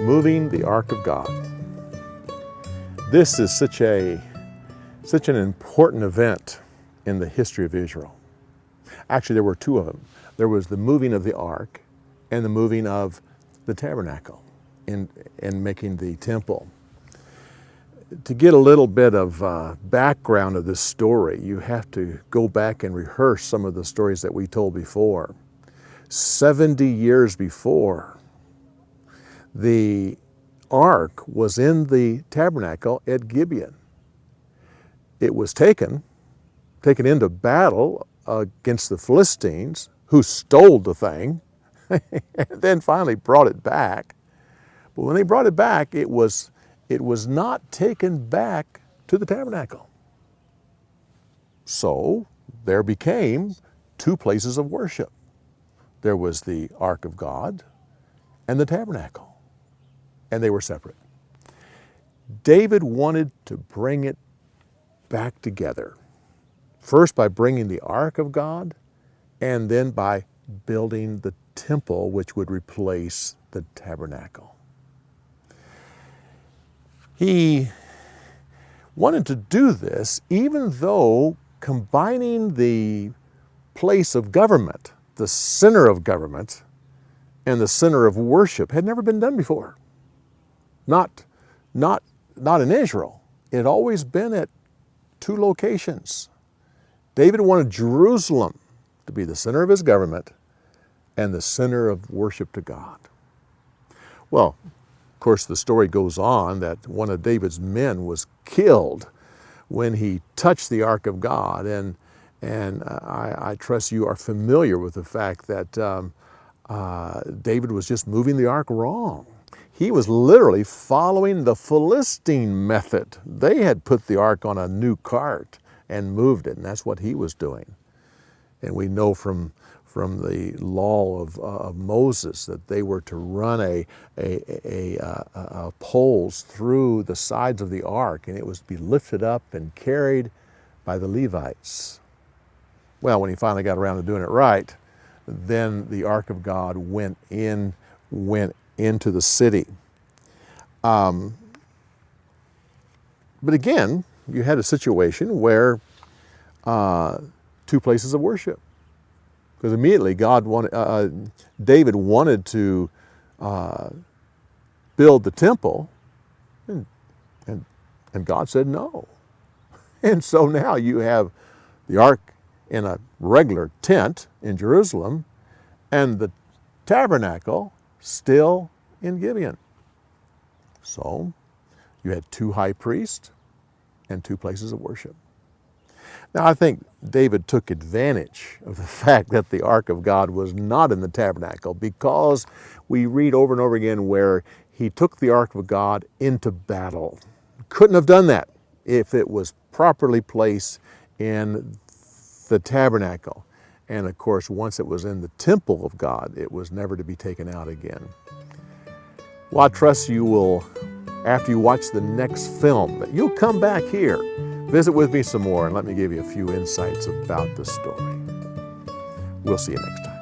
Moving the Ark of God. This is such an important event in the history of Israel. Actually, there were two of them. There was the moving of the ark and the moving of the tabernacle in making the temple. To get a little bit of background of this story, you have to go back and rehearse some of the stories that we told before. 70 years before, the ark was in the tabernacle at Gibeon. It was taken into battle against the Philistines, who stole the thing, and then finally brought it back. But when they brought it back, it was not taken back to the tabernacle. So there became two places of worship. There was the Ark of God and the tabernacle, and they were separate. David wanted to bring it back together, first by bringing the Ark of God, and then by building the temple which would replace the tabernacle. He wanted to do this even though combining the place of government, the center of government, and the center of worship had never been done before. Not in Israel. It had always been at two locations. David wanted Jerusalem to be the center of his government and the center of worship to God. Well, of course, the story goes on that one of David's men was killed when he touched the Ark of God, and I trust you are familiar with the fact that David was just moving the ark wrong. He was literally following the Philistine method. They had put the ark on a new cart and moved it, and that's what he was doing. And we know from the law of Moses that they were to run poles through the sides of the ark, and it was to be lifted up and carried by the Levites. Well, when he finally got around to doing it right, then the Ark of God went into the city. But again, you had a situation where two places of worship. Because immediately David wanted to build the temple, and God said no. And so now you have the ark in a regular tent in Jerusalem, and the tabernacle still in Gibeon. So you had two high priests and two places of worship. Now, I think David took advantage of the fact that the Ark of God was not in the tabernacle, because we read over and over again where he took the Ark of God into battle. Couldn't have done that if it was properly placed in the tabernacle. And of course, once it was in the temple of God, it was never to be taken out again. Well, I trust you will, after you watch the next film, that you'll come back here, visit with me some more, and let me give you a few insights about the story. We'll see you next time.